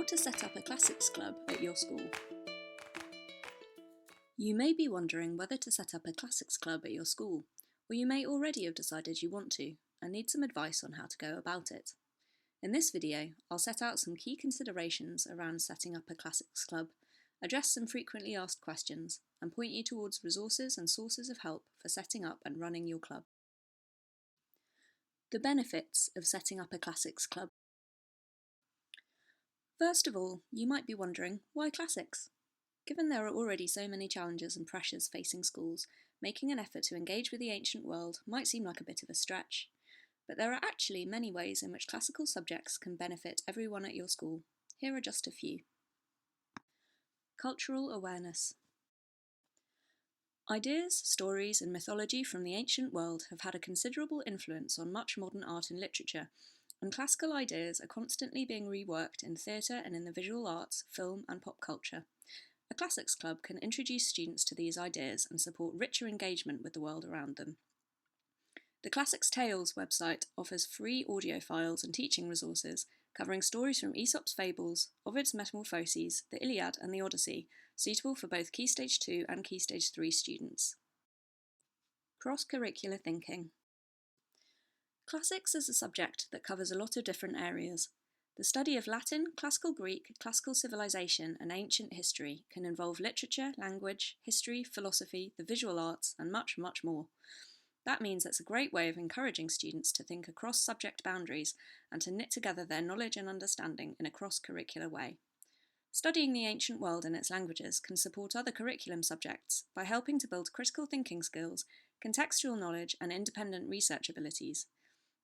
How to set up a classics club at your school. You may be wondering whether to set up a classics club at your school, or you may already have decided you want to and need some advice on how to go about it. In this video, I'll set out some key considerations around setting up a classics club, address some frequently asked questions, and point you towards resources and sources of help for setting up and running your club. The benefits of setting up a classics club. First of all, you might be wondering, why classics? Given there are already so many challenges and pressures facing schools, making an effort to engage with the ancient world might seem like a bit of a stretch. But there are actually many ways in which classical subjects can benefit everyone at your school. Here are just a few. Cultural awareness. Ideas, stories, and mythology from the ancient world have had a considerable influence on much modern art and literature, and classical ideas are constantly being reworked in theatre and in the visual arts, film, and pop culture. A classics club can introduce students to these ideas and support richer engagement with the world around them. The Classics Tales website offers free audio files and teaching resources covering stories from Aesop's Fables, Ovid's Metamorphoses, the Iliad and the Odyssey, suitable for both Key Stage 2 and Key Stage 3 students. Cross-curricular thinking. Classics is a subject that covers a lot of different areas. The study of Latin, classical Greek, classical civilization and ancient history can involve literature, language, history, philosophy, the visual arts and much, much more. That means it's a great way of encouraging students to think across subject boundaries and to knit together their knowledge and understanding in a cross-curricular way. Studying the ancient world and its languages can support other curriculum subjects by helping to build critical thinking skills, contextual knowledge and independent research abilities.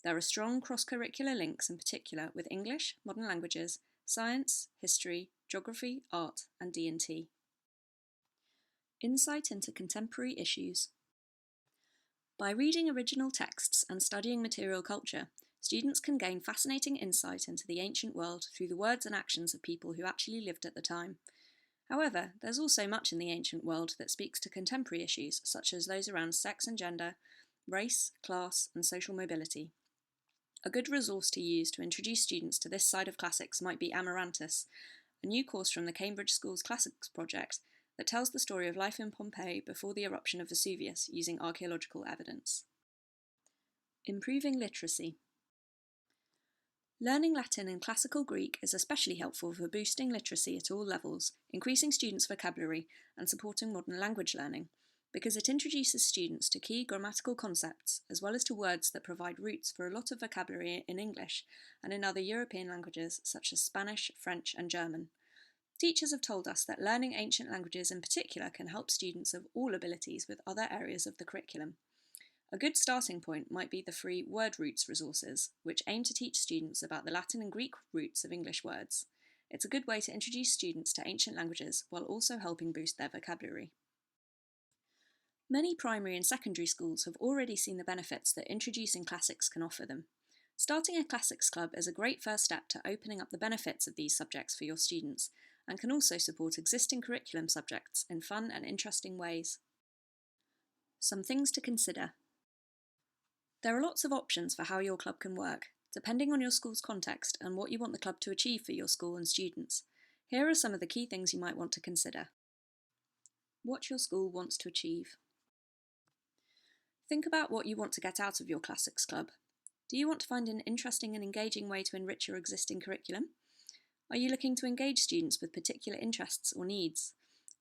There are strong cross-curricular links in particular with English, modern languages, science, history, geography, art and D&T. Insight into contemporary issues. By reading original texts and studying material culture, students can gain fascinating insight into the ancient world through the words and actions of people who actually lived at the time. However, there's also much in the ancient world that speaks to contemporary issues such as those around sex and gender, race, class and social mobility. A good resource to use to introduce students to this side of classics might be Amarantus, a new course from the Cambridge Schools Classics project that tells the story of life in Pompeii before the eruption of Vesuvius using archaeological evidence. Improving literacy. Learning Latin and classical Greek is especially helpful for boosting literacy at all levels, increasing students' vocabulary and supporting modern language learning, because it introduces students to key grammatical concepts as well as to words that provide roots for a lot of vocabulary in English and in other European languages such as Spanish, French and German. Teachers have told us that learning ancient languages in particular can help students of all abilities with other areas of the curriculum. A good starting point might be the free Word Roots resources, which aim to teach students about the Latin and Greek roots of English words. It's a good way to introduce students to ancient languages while also helping boost their vocabulary. Many primary and secondary schools have already seen the benefits that introducing classics can offer them. Starting a classics club is a great first step to opening up the benefits of these subjects for your students, and can also support existing curriculum subjects in fun and interesting ways. Some things to consider. There are lots of options for how your club can work, depending on your school's context and what you want the club to achieve for your school and students. Here are some of the key things you might want to consider. What your school wants to achieve. Think about what you want to get out of your classics club. Do you want to find an interesting and engaging way to enrich your existing curriculum? Are you looking to engage students with particular interests or needs?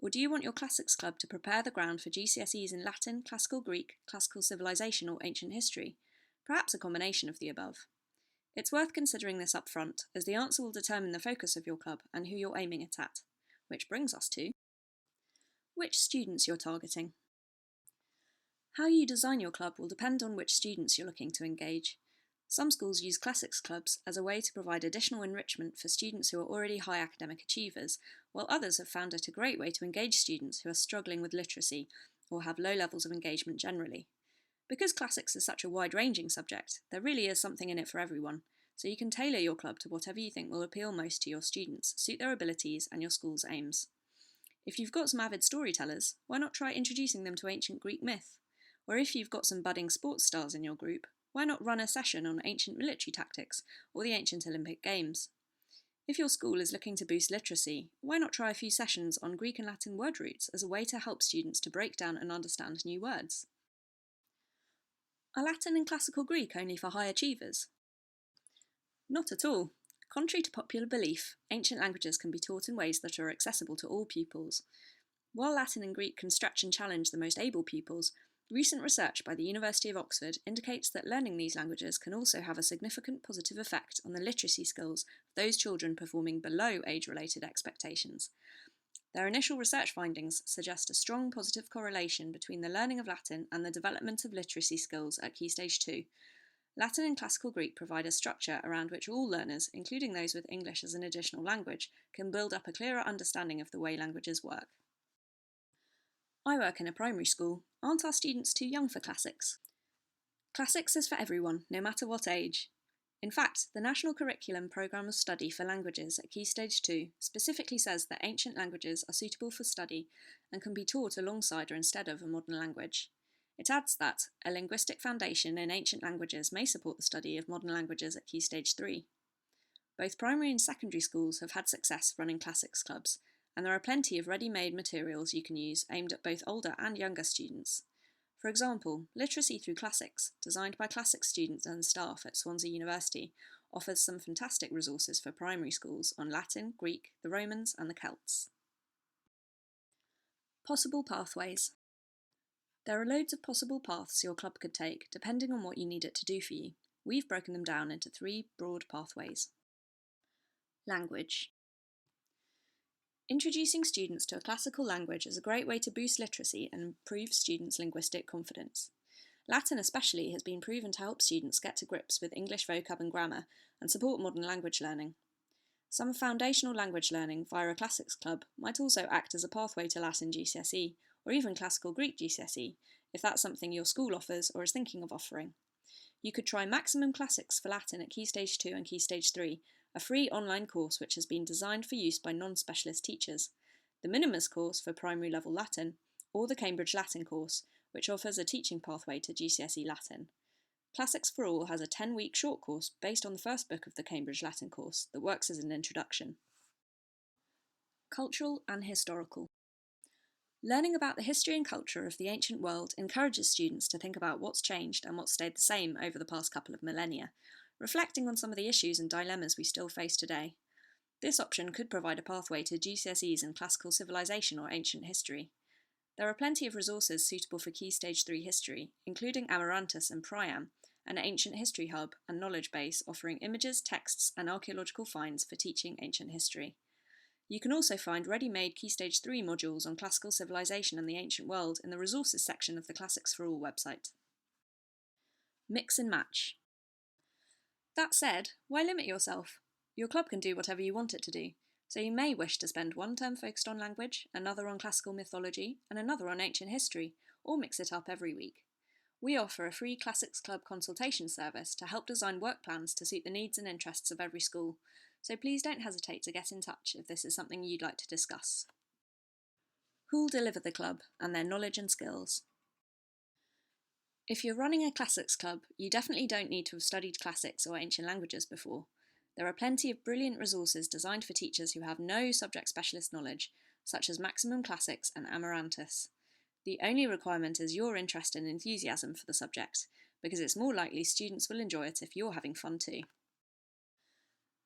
Or do you want your classics club to prepare the ground for GCSEs in Latin, classical Greek, classical civilization or ancient history? Perhaps a combination of the above. It's worth considering this up front, as the answer will determine the focus of your club and who you're aiming it at. Which brings us to which students you're targeting. How you design your club will depend on which students you're looking to engage. Some schools use classics clubs as a way to provide additional enrichment for students who are already high academic achievers, while others have found it a great way to engage students who are struggling with literacy or have low levels of engagement generally. Because classics is such a wide-ranging subject, there really is something in it for everyone, so you can tailor your club to whatever you think will appeal most to your students, suit their abilities and your school's aims. If you've got some avid storytellers, why not try introducing them to ancient Greek myth? Or if you've got some budding sports stars in your group, why not run a session on ancient military tactics or the ancient Olympic Games? If your school is looking to boost literacy, why not try a few sessions on Greek and Latin word roots as a way to help students to break down and understand new words? Are Latin and Classical Greek only for high achievers? Not at all. Contrary to popular belief, ancient languages can be taught in ways that are accessible to all pupils. While Latin and Greek can stretch and challenge the most able pupils, recent research by the University of Oxford indicates that learning these languages can also have a significant positive effect on the literacy skills of those children performing below age-related expectations. Their initial research findings suggest a strong positive correlation between the learning of Latin and the development of literacy skills at Key Stage 2. Latin and Classical Greek provide a structure around which all learners, including those with English as an additional language, can build up a clearer understanding of the way languages work. I work in a primary school. Aren't our students too young for classics? Classics is for everyone, no matter what age. In fact, the National Curriculum Programme of Study for Languages at Key Stage 2 specifically says that ancient languages are suitable for study and can be taught alongside or instead of a modern language. It adds that a linguistic foundation in ancient languages may support the study of modern languages at Key Stage 3. Both primary and secondary schools have had success running classics clubs, and there are plenty of ready-made materials you can use aimed at both older and younger students. For example, Literacy Through Classics, designed by classics students and staff at Swansea University, offers some fantastic resources for primary schools on Latin, Greek, the Romans and the Celts. Possible pathways. There are loads of possible paths your club could take, depending on what you need it to do for you. We've broken them down into 3 broad pathways. Language. Introducing students to a classical language is a great way to boost literacy and improve students' linguistic confidence. Latin especially has been proven to help students get to grips with English vocab and grammar and support modern language learning. Some foundational language learning via a classics club might also act as a pathway to Latin GCSE or even Classical Greek GCSE, if that's something your school offers or is thinking of offering. You could try Maximum Classics for Latin at Key Stage 2 and Key Stage 3, a free online course which has been designed for use by non-specialist teachers, the Minimus course for primary level Latin, or the Cambridge Latin course, which offers a teaching pathway to GCSE Latin. Classics for All has a 10-week short course based on the first book of the Cambridge Latin course that works as an introduction. Cultural and historical. Learning about the history and culture of the ancient world encourages students to think about what's changed and what's stayed the same over the past couple of millennia, reflecting on some of the issues and dilemmas we still face today. This option could provide a pathway to GCSEs in classical civilization or ancient history. There are plenty of resources suitable for Key Stage 3 history, including Amarantus and Priam, an ancient history hub and knowledge base offering images, texts and archaeological finds for teaching ancient history. You can also find ready-made Key Stage 3 modules on classical civilization and the ancient world in the resources section of the Classics for All website. Mix and match. That said, why limit yourself? Your club can do whatever you want it to do, so you may wish to spend one term focused on language, another on classical mythology, and another on ancient history, or mix it up every week. We offer a free Classics Club consultation service to help design work plans to suit the needs and interests of every school, so please don't hesitate to get in touch if this is something you'd like to discuss. Who'll deliver the club and their knowledge and skills? If you're running a classics club, you definitely don't need to have studied classics or ancient languages before. There are plenty of brilliant resources designed for teachers who have no subject specialist knowledge, such as Maximum Classics and Amarantus. The only requirement is your interest and enthusiasm for the subject, because it's more likely students will enjoy it if you're having fun too.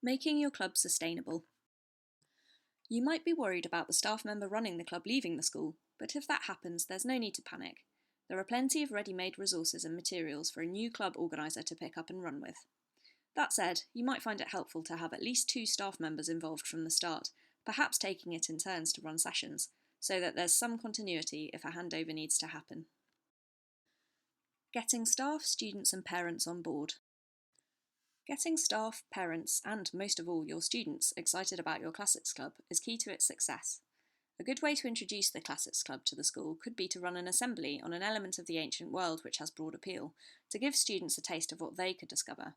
Making your club sustainable. You might be worried about the staff member running the club leaving the school, but if that happens, there's no need to panic. There are plenty of ready-made resources and materials for a new club organiser to pick up and run with. That said, you might find it helpful to have at least 2 staff members involved from the start, perhaps taking it in turns to run sessions, so that there's some continuity if a handover needs to happen. Getting staff, students and parents on board. Getting staff, parents and, most of all, your students excited about your Classics Club is key to its success. A good way to introduce the Classics Club to the school could be to run an assembly on an element of the ancient world which has broad appeal, to give students a taste of what they could discover.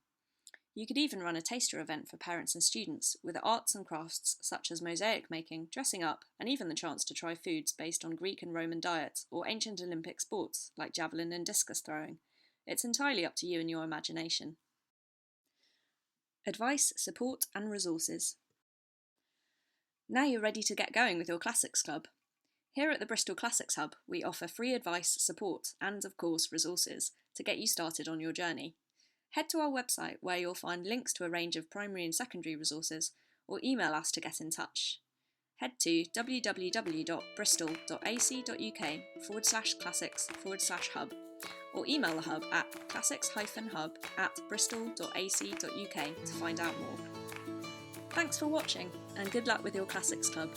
You could even run a taster event for parents and students, with arts and crafts such as mosaic making, dressing up, and even the chance to try foods based on Greek and Roman diets or ancient Olympic sports like javelin and discus throwing. It's entirely up to you and your imagination. Advice, support and resources. Now you're ready to get going with your Classics Club. Here at the Bristol Classics Hub, we offer free advice, support, and of course resources to get you started on your journey. Head to our website where you'll find links to a range of primary and secondary resources, or email us to get in touch. Head to www.bristol.ac.uk/classics/hub or email the hub at classics-hub@bristol.ac.uk to find out more. Thanks for watching and good luck with your Classics Club.